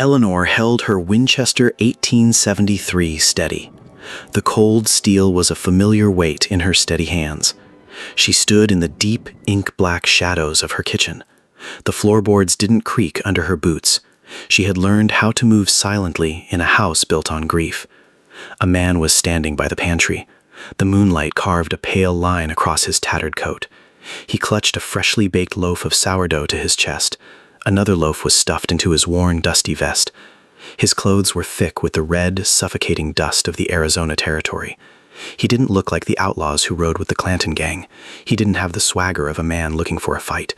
Eleanor held her Winchester 1873 steady. The cold steel was a familiar weight in her steady hands. She stood in the deep, ink-black shadows of her kitchen. The floorboards didn't creak under her boots. She had learned how to move silently in a house built on grief. A man was standing by the pantry. The moonlight carved a pale line across his tattered coat. He clutched a freshly baked loaf of sourdough to his chest. Another loaf was stuffed into his worn, dusty vest. His clothes were thick with the red, suffocating dust of the Arizona Territory. He didn't look like the outlaws who rode with the Clanton gang. He didn't have the swagger of a man looking for a fight.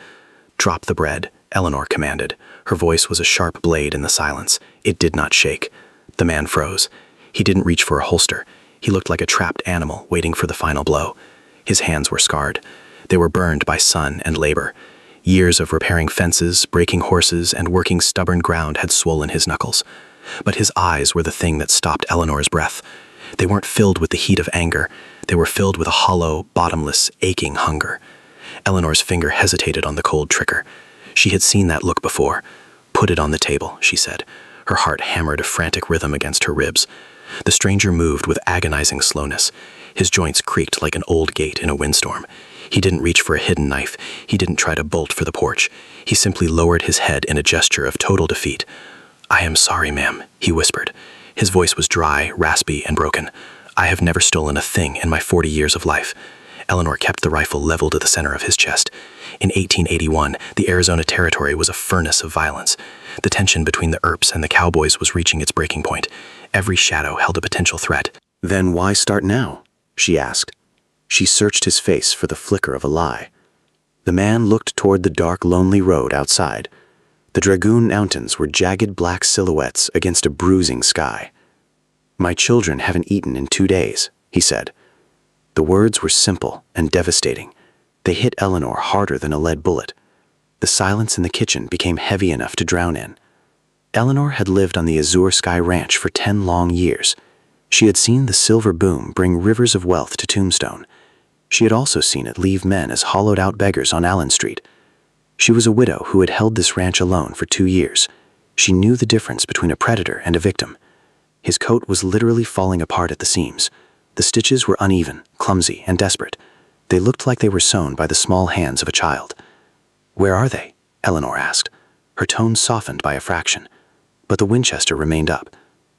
"Drop the bread," Eleanor commanded. Her voice was a sharp blade in the silence. It did not shake. The man froze. He didn't reach for a holster. He looked like a trapped animal waiting for the final blow. His hands were scarred. They were burned by sun and labor. Years of repairing fences, breaking horses, and working stubborn ground had swollen his knuckles. But his eyes were the thing that stopped Eleanor's breath. They weren't filled with the heat of anger. They were filled with a hollow, bottomless, aching hunger. Eleanor's finger hesitated on the cold trigger. She had seen that look before. "Put it on the table," she said. Her heart hammered a frantic rhythm against her ribs. The stranger moved with agonizing slowness. His joints creaked like an old gate in a windstorm. He didn't reach for a hidden knife. He didn't try to bolt for the porch. He simply lowered his head in a gesture of total defeat. "I am sorry, ma'am," he whispered. His voice was dry, raspy, and broken. "I have never stolen a thing in my 40 years of life." Eleanor kept the rifle leveled to the center of his chest. In 1881, the Arizona Territory was a furnace of violence. The tension between the Earps and the cowboys was reaching its breaking point. Every shadow held a potential threat. "Then why start now?" she asked. She searched his face for the flicker of a lie. The man looked toward the dark, lonely road outside. The Dragoon Mountains were jagged black silhouettes against a bruising sky. "My children haven't eaten in 2 days," he said. The words were simple and devastating. They hit Eleanor harder than a lead bullet. The silence in the kitchen became heavy enough to drown in. Eleanor had lived on the Azure Sky Ranch for 10 long years. She had seen the silver boom bring rivers of wealth to Tombstone. She had also seen it leave men as hollowed-out beggars on Allen Street. She was a widow who had held this ranch alone for 2 years. She knew the difference between a predator and a victim. His coat was literally falling apart at the seams. The stitches were uneven, clumsy, and desperate. They looked like they were sewn by the small hands of a child. "Where are they?" Eleanor asked. Her tone softened by a fraction. But the Winchester remained up.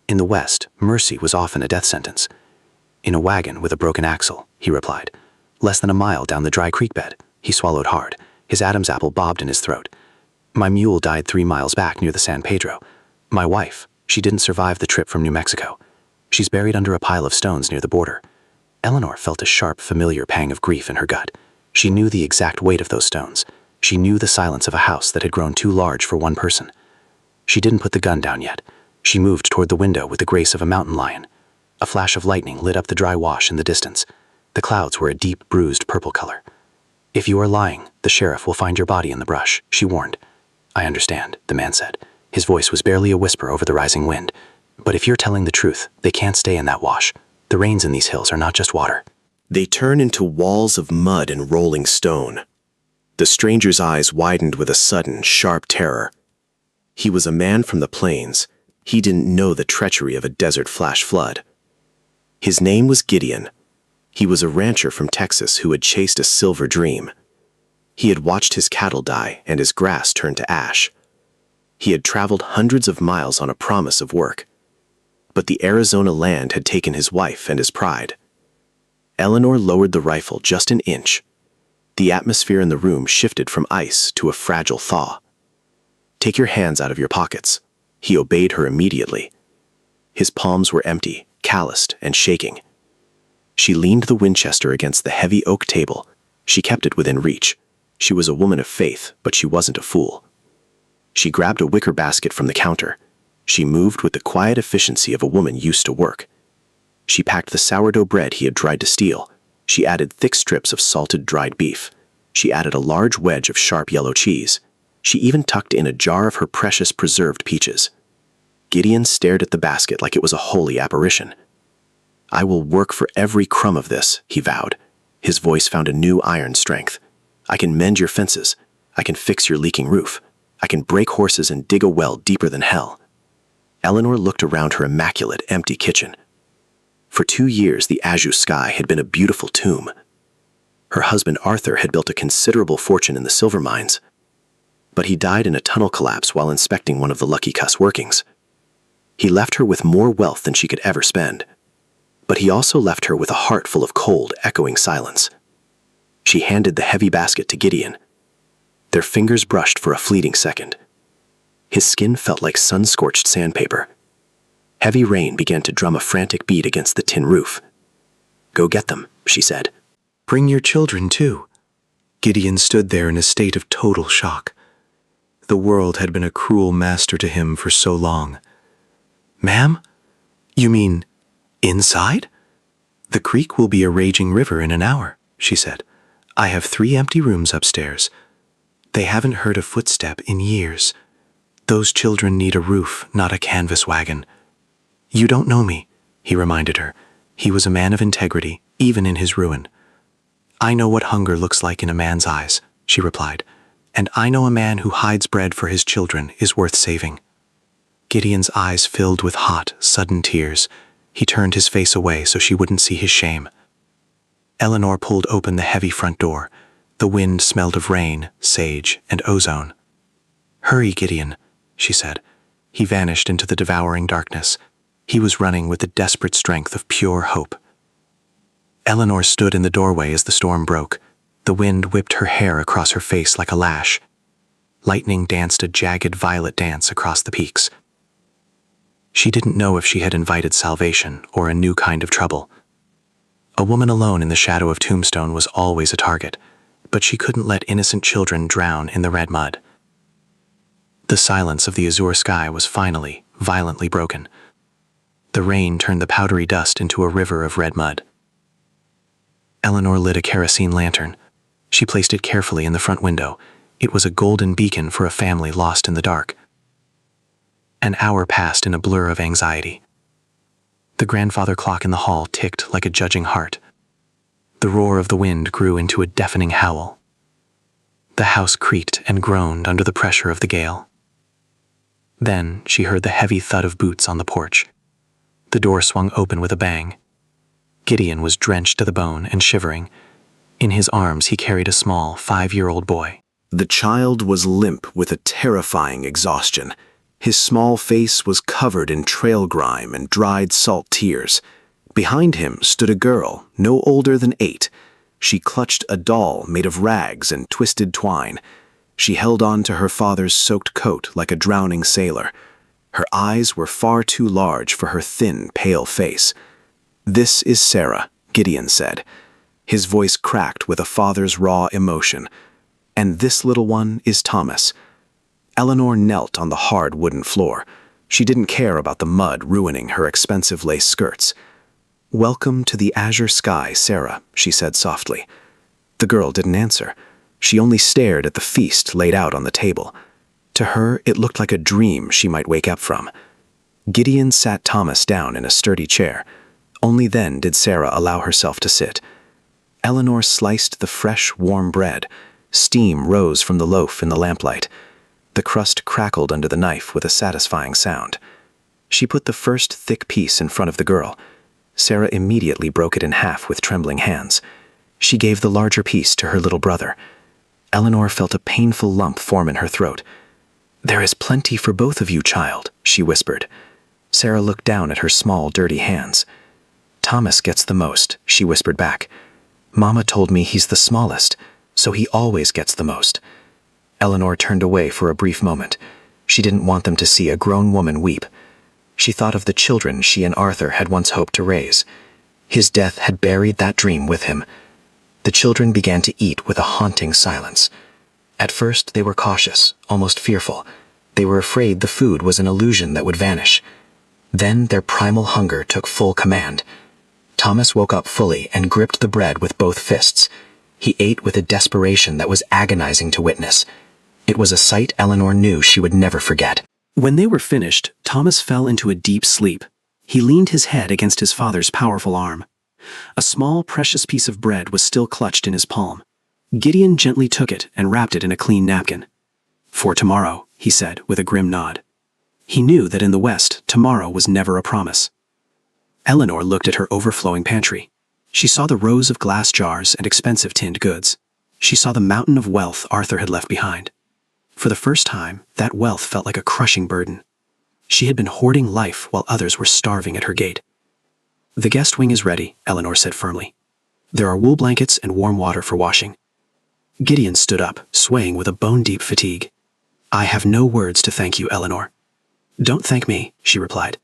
In the West, mercy was often a death sentence. "In a wagon with a broken axle," he replied. "Less than a mile down the dry creek bed." He swallowed hard. His Adam's apple bobbed in his throat. "My mule died 3 miles back near the San Pedro. My wife, she didn't survive the trip from New Mexico. She's buried under a pile of stones near the border." Eleanor felt a sharp, familiar pang of grief in her gut. She knew the exact weight of those stones. She knew the silence of a house that had grown too large for one person. She didn't put the gun down yet. She moved toward the window with the grace of a mountain lion. A flash of lightning lit up the dry wash in the distance. The clouds were a deep, bruised purple color. "If you are lying, the sheriff will find your body in the brush," she warned. "I understand," the man said. His voice was barely a whisper over the rising wind. "But if you're telling the truth, they can't stay in that wash. The rains in these hills are not just water. They turn into walls of mud and rolling stone." The stranger's eyes widened with a sudden, sharp terror. He was a man from the plains. He didn't know the treachery of a desert flash flood. His name was Gideon. He was a rancher from Texas who had chased a silver dream. He had watched his cattle die and his grass turn to ash. He had traveled hundreds of miles on a promise of work. But the Arizona land had taken his wife and his pride. Eleanor lowered the rifle just an inch. The atmosphere in the room shifted from ice to a fragile thaw. "Take your hands out of your pockets." He obeyed her immediately. His palms were empty, calloused, and shaking. She leaned the Winchester against the heavy oak table. She kept it within reach. She was a woman of faith, but she wasn't a fool. She grabbed a wicker basket from the counter. She moved with the quiet efficiency of a woman used to work. She packed the sourdough bread he had tried to steal. She added thick strips of salted dried beef. She added a large wedge of sharp yellow cheese. She even tucked in a jar of her precious preserved peaches. Gideon stared at the basket like it was a holy apparition. "I will work for every crumb of this," he vowed. His voice found a new iron strength. "I can mend your fences. I can fix your leaking roof. I can break horses and dig a well deeper than hell." Eleanor looked around her immaculate, empty kitchen. For 2 years, the azure sky had been a beautiful tomb. Her husband Arthur had built a considerable fortune in the silver mines, but he died in a tunnel collapse while inspecting one of the Lucky Cuss workings. He left her with more wealth than she could ever spend, but he also left her with a heart full of cold, echoing silence. She handed the heavy basket to Gideon. Their fingers brushed for a fleeting second. His skin felt like sun-scorched sandpaper. Heavy rain began to drum a frantic beat against the tin roof. "Go get them," she said. "Bring your children, too." Gideon stood there in a state of total shock. The world had been a cruel master to him for so long. "Ma'am? You mean inside?" "The creek will be a raging river in an hour," she said. "I have 3 empty rooms upstairs. They haven't heard a footstep in years. Those children need a roof, not a canvas wagon." "You don't know me," he reminded her. He was a man of integrity, even in his ruin. "I know what hunger looks like in a man's eyes," she replied, "and I know a man who hides bread for his children is worth saving." Gideon's eyes filled with hot, sudden tears. He turned his face away so she wouldn't see his shame. Eleanor pulled open the heavy front door. The wind smelled of rain, sage, and ozone. "Hurry, Gideon," she said. He vanished into the devouring darkness. He was running with the desperate strength of pure hope. Eleanor stood in the doorway as the storm broke. The wind whipped her hair across her face like a lash. Lightning danced a jagged violet dance across the peaks. She didn't know if she had invited salvation or a new kind of trouble. A woman alone in the shadow of Tombstone was always a target, but she couldn't let innocent children drown in the red mud. The silence of the azure sky was finally, violently broken. The rain turned the powdery dust into a river of red mud. Eleanor lit a kerosene lantern. She placed it carefully in the front window. It was a golden beacon for a family lost in the dark. An hour passed in a blur of anxiety. The grandfather clock in the hall ticked like a judging heart. The roar of the wind grew into a deafening howl. The house creaked and groaned under the pressure of the gale. Then she heard the heavy thud of boots on the porch. The door swung open with a bang. Gideon was drenched to the bone and shivering. In his arms he carried a small 5-year-old boy. The child was limp with a terrifying exhaustion. His small face was covered in trail grime and dried salt tears. Behind him stood a girl, no older than 8. She clutched a doll made of rags and twisted twine. She held on to her father's soaked coat like a drowning sailor. Her eyes were far too large for her thin, pale face. "This is Sarah," Gideon said. His voice cracked with a father's raw emotion. "And this little one is Thomas." Eleanor knelt on the hard wooden floor. She didn't care about the mud ruining her expensive lace skirts. "Welcome to the azure sky, Sarah," she said softly. The girl didn't answer. She only stared at the feast laid out on the table. To her, it looked like a dream she might wake up from. Gideon sat Thomas down in a sturdy chair. Only then did Sarah allow herself to sit. Eleanor sliced the fresh, warm bread. Steam rose from the loaf in the lamplight. The crust crackled under the knife with a satisfying sound. She put the first thick piece in front of the girl. Sarah immediately broke it in half with trembling hands. She gave the larger piece to her little brother. Eleanor felt a painful lump form in her throat. "There is plenty for both of you, child," she whispered. Sarah looked down at her small, dirty hands. "Thomas gets the most," she whispered back. "Mama told me he's the smallest, so he always gets the most." Eleanor turned away for a brief moment. She didn't want them to see a grown woman weep. She thought of the children she and Arthur had once hoped to raise. His death had buried that dream with him. The children began to eat with a haunting silence. At first they were cautious, almost fearful. They were afraid the food was an illusion that would vanish. Then their primal hunger took full command. Thomas woke up fully and gripped the bread with both fists. He ate with a desperation that was agonizing to witness. It was a sight Eleanor knew she would never forget. When they were finished, Thomas fell into a deep sleep. He leaned his head against his father's powerful arm. A small, precious piece of bread was still clutched in his palm. Gideon gently took it and wrapped it in a clean napkin. "For tomorrow," he said with a grim nod. He knew that in the West, tomorrow was never a promise. Eleanor looked at her overflowing pantry. She saw the rows of glass jars and expensive tinned goods. She saw the mountain of wealth Arthur had left behind. For the first time, that wealth felt like a crushing burden. She had been hoarding life while others were starving at her gate. "The guest wing is ready," Eleanor said firmly. "There are wool blankets and warm water for washing." Gideon stood up, swaying with a bone-deep fatigue. "I have no words to thank you, Eleanor." "Don't thank me," she replied.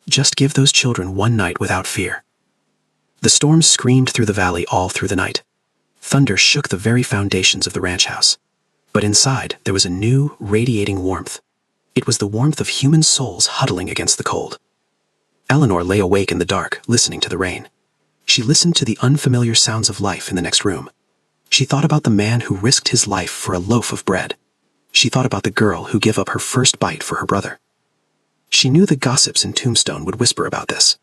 "Just give those children one night without fear." The storm screamed through the valley all through the night. Thunder shook the very foundations of the ranch house. But inside, there was a new, radiating warmth. It was the warmth of human souls huddling against the cold. Eleanor lay awake in the dark, listening to the rain. She listened to the unfamiliar sounds of life in the next room. She thought about the man who risked his life for a loaf of bread. She thought about the girl who gave up her first bite for her brother. She knew the gossips in Tombstone would whisper about this.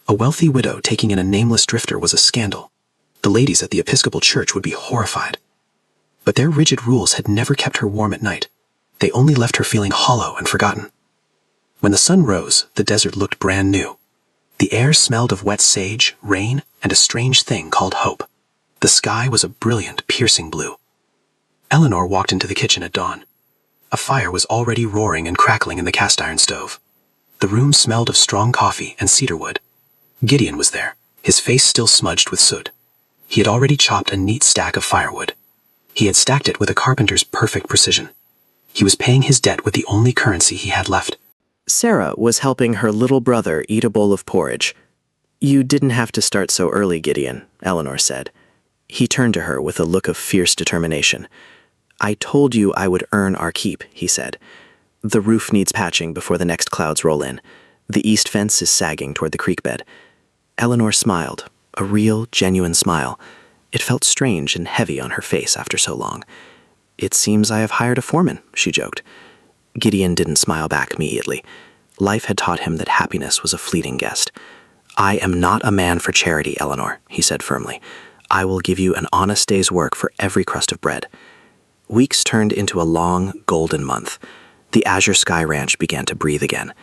A wealthy widow taking in a nameless drifter was a scandal. The ladies at the Episcopal Church would be horrified. But their rigid rules had never kept her warm at night. They only left her feeling hollow and forgotten. When the sun rose, the desert looked brand new. The air smelled of wet sage, rain, and a strange thing called hope. The sky was a brilliant, piercing blue. Eleanor walked into the kitchen at dawn. A fire was already roaring and crackling in the cast-iron stove. The room smelled of strong coffee and cedar wood. Gideon was there, his face still smudged with soot. He had already chopped a neat stack of firewood. He had stacked it with a carpenter's perfect precision. He was paying his debt with the only currency he had left. Sarah was helping her little brother eat a bowl of porridge. "You didn't have to start so early, Gideon," Eleanor said. He turned to her with a look of fierce determination. "I told you I would earn our keep," he said. "The roof needs patching before the next clouds roll in. The east fence is sagging toward the creek bed." Eleanor smiled, a real, genuine smile. It felt strange and heavy on her face after so long. "It seems I have hired a foreman," she joked. Gideon didn't smile back immediately. Life had taught him that happiness was a fleeting guest. "I am not a man for charity, Eleanor," he said firmly. "I will give you an honest day's work for every crust of bread." Weeks turned into a long, golden month. The Azure Sky Ranch began to breathe again.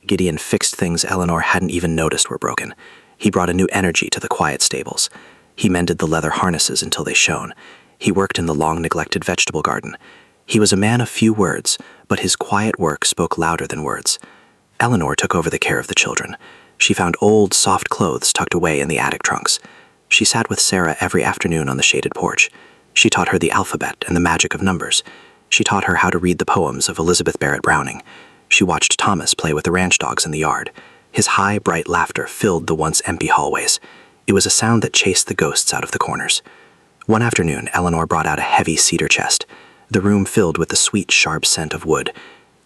Gideon fixed things Eleanor hadn't even noticed were broken. He brought a new energy to the quiet stables. He mended the leather harnesses until they shone. He worked in the long-neglected vegetable garden. He was a man of few words, but his quiet work spoke louder than words. Eleanor took over the care of the children. She found old, soft clothes tucked away in the attic trunks. She sat with Sarah every afternoon on the shaded porch. She taught her the alphabet and the magic of numbers. She taught her how to read the poems of Elizabeth Barrett Browning. She watched Thomas play with the ranch dogs in the yard. His high, bright laughter filled the once empty hallways. It was a sound that chased the ghosts out of the corners. One afternoon, Eleanor brought out a heavy cedar chest. The room filled with the sweet, sharp scent of wood.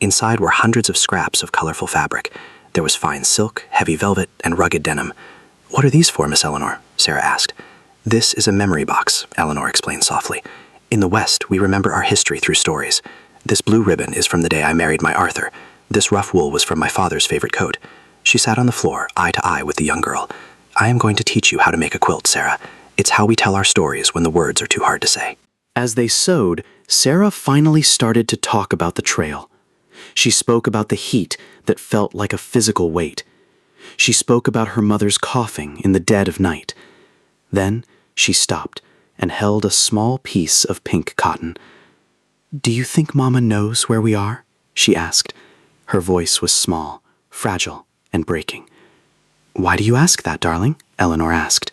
Inside were hundreds of scraps of colorful fabric. There was fine silk, heavy velvet, and rugged denim. "What are these for, Miss Eleanor?" Sarah asked. "This is a memory box," Eleanor explained softly. "In the West, we remember our history through stories. This blue ribbon is from the day I married my Arthur. This rough wool was from my father's favorite coat." She sat on the floor, eye to eye with the young girl. "I am going to teach you how to make a quilt, Sarah. It's how we tell our stories when the words are too hard to say." As they sewed, Sarah finally started to talk about the trail. She spoke about the heat that felt like a physical weight. She spoke about her mother's coughing in the dead of night. Then she stopped and held a small piece of pink cotton. "Do you think Mama knows where we are?" she asked. Her voice was small, fragile, and breaking. "Why do you ask that, darling?" Eleanor asked.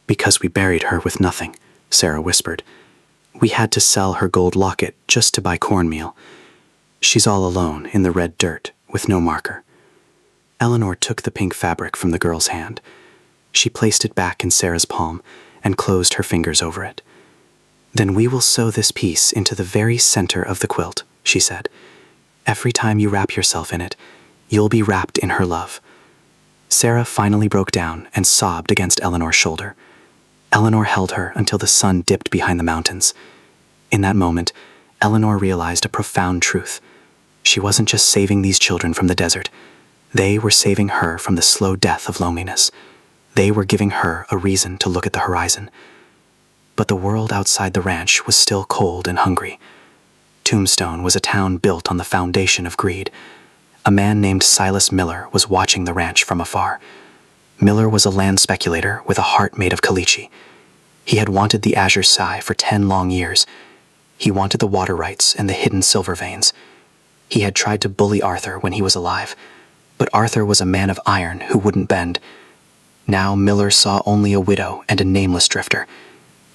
"Because we buried her with nothing," Sarah whispered. "We had to sell her gold locket just to buy cornmeal. She's all alone in the red dirt with no marker." Eleanor took the pink fabric from the girl's hand. She placed it back in Sarah's palm and closed her fingers over it. "Then we will sew this piece into the very center of the quilt," she said. "Every time you wrap yourself in it, you'll be wrapped in her love." Sarah finally broke down and sobbed against Eleanor's shoulder. Eleanor held her until the sun dipped behind the mountains. In that moment, Eleanor realized a profound truth. She wasn't just saving these children from the desert. They were saving her from the slow death of loneliness. They were giving her a reason to look at the horizon. But the world outside the ranch was still cold and hungry. Tombstone was a town built on the foundation of greed. A man named Silas Miller was watching the ranch from afar. Miller was a land speculator with a heart made of caliche. He had wanted the azure sky for 10 long years. He wanted the water rights and the hidden silver veins. He had tried to bully Arthur when he was alive, but Arthur was a man of iron who wouldn't bend. Now Miller saw only a widow and a nameless drifter.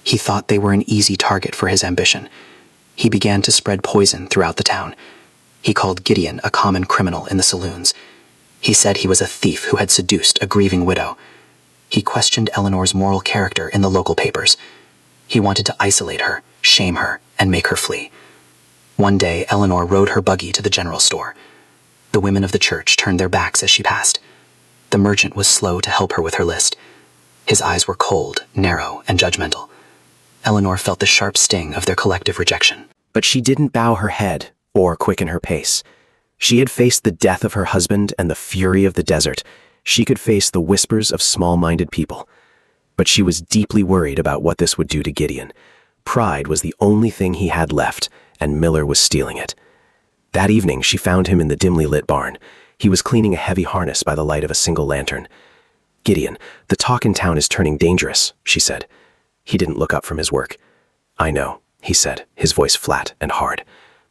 He thought they were an easy target for his ambition. He began to spread poison throughout the town. He called Gideon a common criminal in the saloons. He said he was a thief who had seduced a grieving widow. He questioned Eleanor's moral character in the local papers. He wanted to isolate her, shame her, and make her flee. One day, Eleanor rode her buggy to the general store. The women of the church turned their backs as she passed. The merchant was slow to help her with her list. His eyes were cold, narrow, and judgmental. Eleanor felt the sharp sting of their collective rejection. But she didn't bow her head or quicken her pace. She had faced the death of her husband and the fury of the desert. She could face the whispers of small-minded people. But she was deeply worried about what this would do to Gideon. Pride was the only thing he had left, and Miller was stealing it. That evening, she found him in the dimly lit barn. He was cleaning a heavy harness by the light of a single lantern. "Gideon, the talk in town is turning dangerous," she said. He didn't look up from his work. "I know," he said, his voice flat and hard.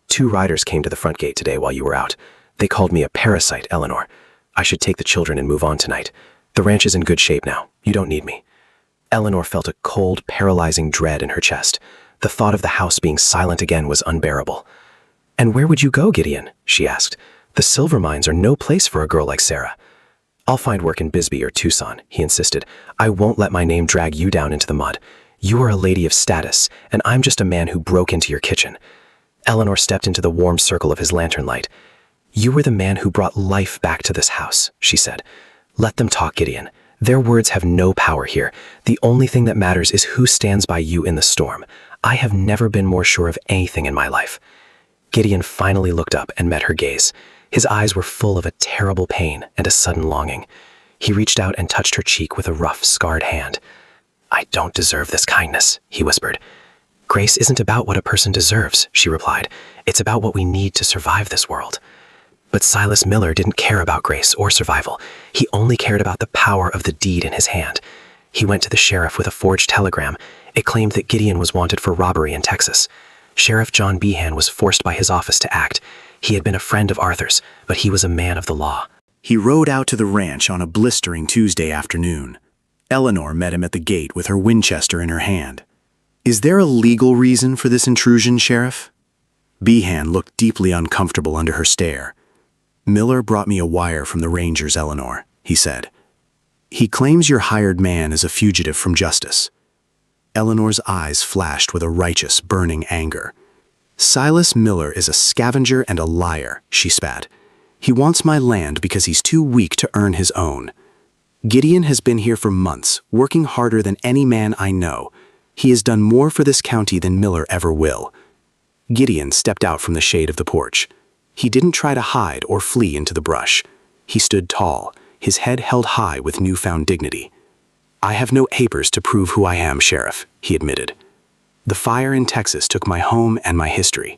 "2 riders came to the front gate today while you were out. They called me a parasite, Eleanor. I should take the children and move on tonight. The ranch is in good shape now. You don't need me." Eleanor felt a cold, paralyzing dread in her chest. The thought of the house being silent again was unbearable. "And where would you go, Gideon?" she asked. "The silver mines are no place for a girl like Sarah." "I'll find work in Bisbee or Tucson," he insisted. "I won't let my name drag you down into the mud. You are a lady of status, and I'm just a man who broke into your kitchen." Eleanor stepped into the warm circle of his lantern light. "You were the man who brought life back to this house," she said. "Let them talk, Gideon. Their words have no power here. The only thing that matters is who stands by you in the storm. I have never been more sure of anything in my life." Gideon finally looked up and met her gaze. His eyes were full of a terrible pain and a sudden longing. He reached out and touched her cheek with a rough, scarred hand. "I don't deserve this kindness," he whispered. "Grace isn't about what a person deserves," she replied. "It's about what we need to survive this world." But Silas Miller didn't care about grace or survival. He only cared about the power of the deed in his hand. He went to the sheriff with a forged telegram. It claimed that Gideon was wanted for robbery in Texas. Sheriff John Behan was forced by his office to act. He had been a friend of Arthur's, but he was a man of the law. He rode out to the ranch on a blistering Tuesday afternoon. Eleanor met him at the gate with her Winchester in her hand. "Is there a legal reason for this intrusion, Sheriff?" Behan looked deeply uncomfortable under her stare. "Miller brought me a wire from the Rangers, Eleanor," he said. "He claims your hired man is a fugitive from justice." Eleanor's eyes flashed with a righteous, burning anger. "Silas Miller is a scavenger and a liar," she spat. "He wants my land because he's too weak to earn his own. Gideon has been here for months, working harder than any man I know. He has done more for this county than Miller ever will." Gideon stepped out from the shade of the porch. He didn't try to hide or flee into the brush. He stood tall, his head held high with newfound dignity. "I have no papers to prove who I am, Sheriff," he admitted. "The fire in Texas took my home and my history.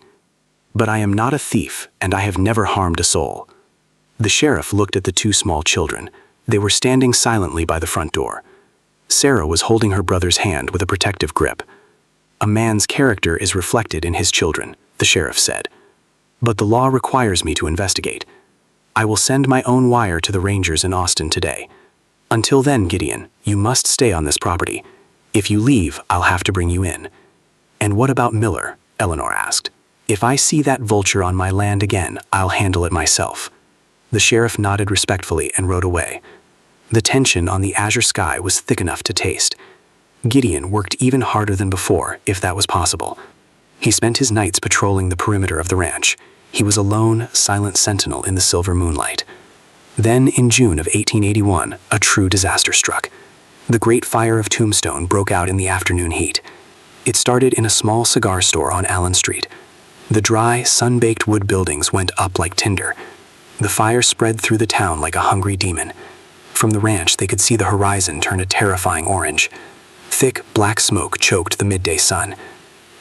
But I am not a thief, and I have never harmed a soul." The sheriff looked at the 2 small children. They were standing silently by the front door. Sarah was holding her brother's hand with a protective grip. "A man's character is reflected in his children," the sheriff said. "But the law requires me to investigate. I will send my own wire to the Rangers in Austin today. Until then, Gideon, you must stay on this property. If you leave, I'll have to bring you in." "And what about Miller?" Eleanor asked. "If I see that vulture on my land again, I'll handle it myself." The sheriff nodded respectfully and rode away. The tension on the azure sky was thick enough to taste. Gideon worked even harder than before, if that was possible. He spent his nights patrolling the perimeter of the ranch. He was a lone, silent sentinel in the silver moonlight. Then, in June of 1881, a true disaster struck. The Great Fire of Tombstone broke out in the afternoon heat. It started in a small cigar store on Allen Street. The dry, sun-baked wood buildings went up like tinder. The fire spread through the town like a hungry demon. From the ranch, they could see the horizon turn a terrifying orange. Thick, black smoke choked the midday sun.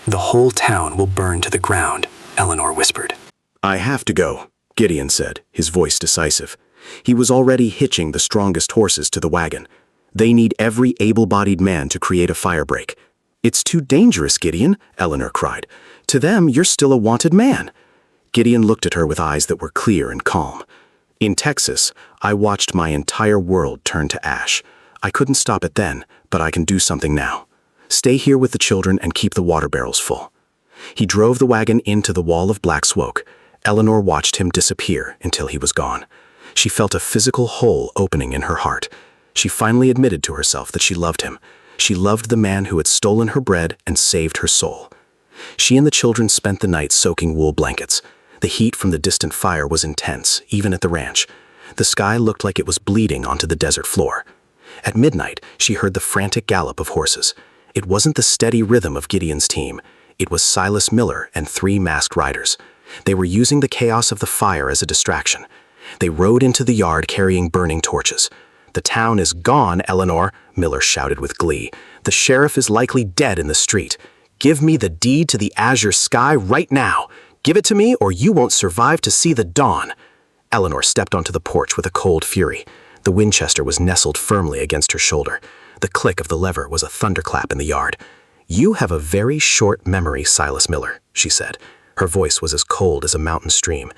"The whole town will burn to the ground," Eleanor whispered. "I have to go. Gideon said, his voice decisive. He was already hitching the strongest horses to the wagon. They need every able-bodied man to create a firebreak. It's too dangerous, Gideon, Eleanor cried. To them, you're still a wanted man. Gideon looked at her with eyes that were clear and calm. In Texas, I watched my entire world turn to ash. I couldn't stop it then, but I can do something now. Stay here with the children and keep the water barrels full. He drove the wagon into the wall of black smoke. Eleanor watched him disappear until he was gone. She felt a physical hole opening in her heart. She finally admitted to herself that she loved him. She loved the man who had stolen her bread and saved her soul. She and the children spent the night soaking wool blankets. The heat from the distant fire was intense, even at the ranch. The sky looked like it was bleeding onto the desert floor. At midnight, she heard the frantic gallop of horses. It wasn't the steady rhythm of Gideon's team. It was Silas Miller and 3 masked riders. They were using the chaos of the fire as a distraction. They rode into the yard carrying burning torches. "The town is gone, Eleanor," Miller shouted with glee. "The sheriff is likely dead in the street. Give me the deed to the azure sky right now. Give it to me or you won't survive to see the dawn." Eleanor stepped onto the porch with a cold fury. The Winchester was nestled firmly against her shoulder. The click of the lever was a thunderclap in the yard. "You have a very short memory, Silas Miller," she said. Her voice was as cold as a mountain stream.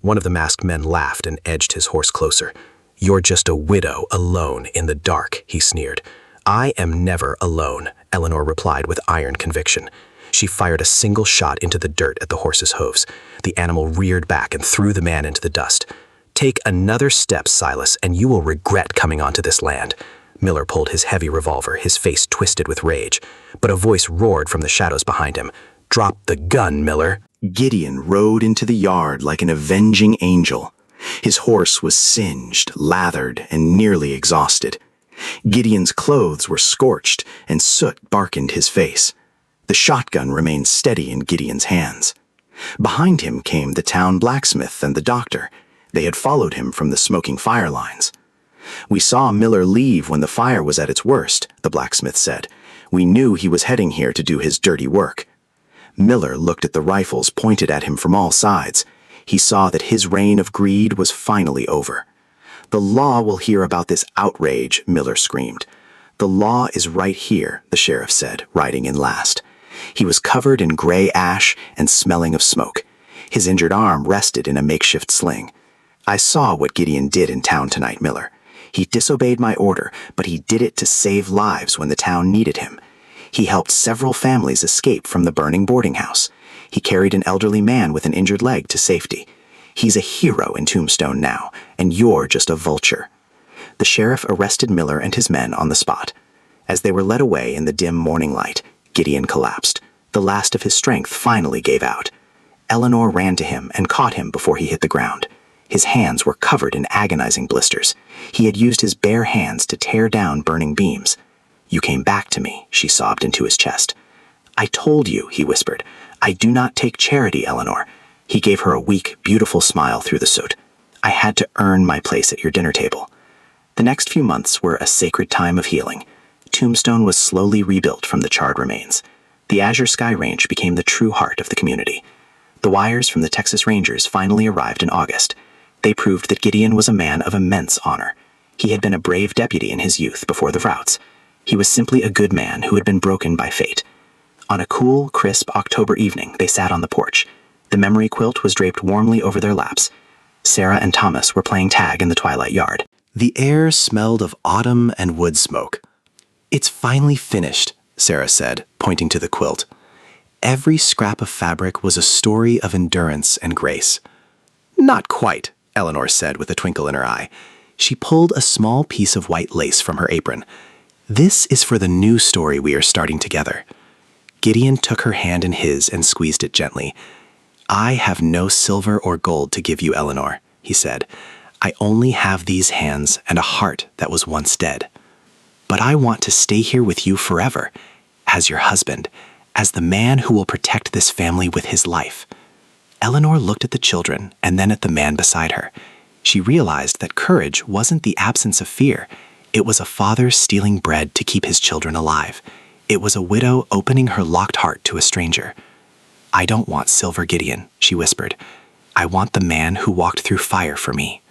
One of the masked men laughed and edged his horse closer. "You're just a widow alone in the dark," he sneered. "I am never alone," Eleanor replied with iron conviction. She fired a single shot into the dirt at the horse's hooves. The animal reared back and threw the man into the dust. "Take another step, Silas, and you will regret coming onto this land." Miller pulled his heavy revolver, his face twisted with rage. But a voice roared from the shadows behind him. "Drop the gun, Miller." Gideon rode into the yard like an avenging angel. His horse was singed, lathered, and nearly exhausted. Gideon's clothes were scorched, and soot darkened his face. The shotgun remained steady in Gideon's hands. Behind him came the town blacksmith and the doctor. They had followed him from the smoking fire lines. "We saw Miller leave when the fire was at its worst," the blacksmith said. "We knew he was heading here to do his dirty work." Miller looked at the rifles pointed at him from all sides. He saw that his reign of greed was finally over. "The law will hear about this outrage," Miller screamed. "The law is right here," the sheriff said, riding in last. He was covered in gray ash and smelling of smoke. His injured arm rested in a makeshift sling. "I saw what Gideon did in town tonight, Miller. He disobeyed my order, but he did it to save lives when the town needed him. He helped several families escape from the burning boarding house. He carried an elderly man with an injured leg to safety. He's a hero in Tombstone now, and you're just a vulture." The sheriff arrested Miller and his men on the spot. As they were led away in the dim morning light, Gideon collapsed. The last of his strength finally gave out. Eleanor ran to him and caught him before he hit the ground. His hands were covered in agonizing blisters. He had used his bare hands to tear down burning beams. "You came back to me," she sobbed into his chest. "I told you," he whispered. "I do not take charity, Eleanor." He gave her a weak, beautiful smile through the soot. "I had to earn my place at your dinner table." The next few months were a sacred time of healing. Tombstone was slowly rebuilt from the charred remains. The Azure Sky Range became the true heart of the community. The wires from the Texas Rangers finally arrived in August. They proved that Gideon was a man of immense honor. He had been a brave deputy in his youth before the routes. He was simply a good man who had been broken by fate. On a cool, crisp October evening, they sat on the porch. The memory quilt was draped warmly over their laps. Sarah and Thomas were playing tag in the twilight yard. The air smelled of autumn and wood smoke. "It's finally finished," Sarah said, pointing to the quilt. Every scrap of fabric was a story of endurance and grace. "Not quite," Eleanor said with a twinkle in her eye. She pulled a small piece of white lace from her apron. "This is for the new story we are starting together." Gideon took her hand in his and squeezed it gently. "I have no silver or gold to give you, Eleanor," he said. "I only have these hands and a heart that was once dead. But I want to stay here with you forever, as your husband, as the man who will protect this family with his life." Eleanor looked at the children and then at the man beside her. She realized that courage wasn't the absence of fear. It was a father stealing bread to keep his children alive. It was a widow opening her locked heart to a stranger. "I don't want silver, Gideon," she whispered. I want the man who walked through fire for me.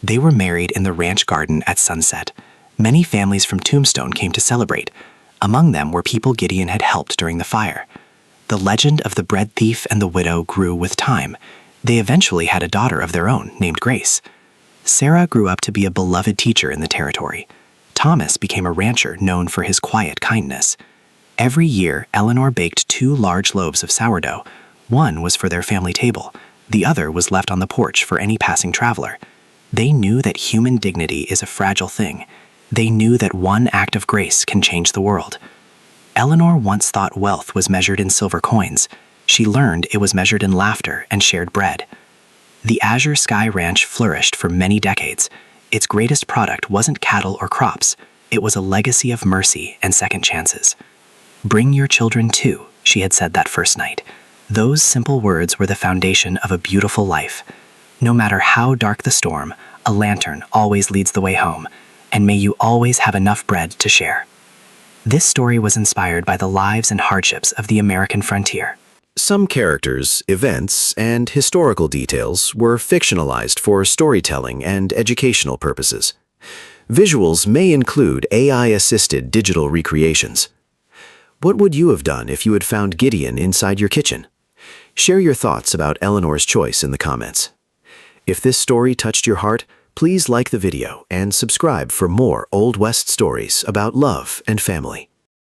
They were married in the ranch garden at sunset. Many families from Tombstone came to celebrate. Among them were people Gideon had helped during the fire. The legend of the bread thief and the widow grew with time. They eventually had a daughter of their own named Grace. Sarah grew up to be a beloved teacher in the territory. Thomas became a rancher known for his quiet kindness. Every year, Eleanor baked 2 large loaves of sourdough. One was for their family table. The other was left on the porch for any passing traveler. They knew that human dignity is a fragile thing. They knew that one act of grace can change the world. Eleanor once thought wealth was measured in silver coins. She learned it was measured in laughter and shared bread. The Azure Sky Ranch flourished for many decades. Its greatest product wasn't cattle or crops. It was a legacy of mercy and second chances. "Bring your children too," she had said that first night. Those simple words were the foundation of a beautiful life. No matter how dark the storm, a lantern always leads the way home, and may you always have enough bread to share. This story was inspired by the lives and hardships of the American frontier. Some characters, events, and historical details were fictionalized for storytelling and educational purposes. Visuals may include AI-assisted digital recreations. What would you have done if you had found Gideon inside your kitchen? Share your thoughts about Eleanor's choice in the comments. If this story touched your heart, please like the video and subscribe for more Old West stories about love and family.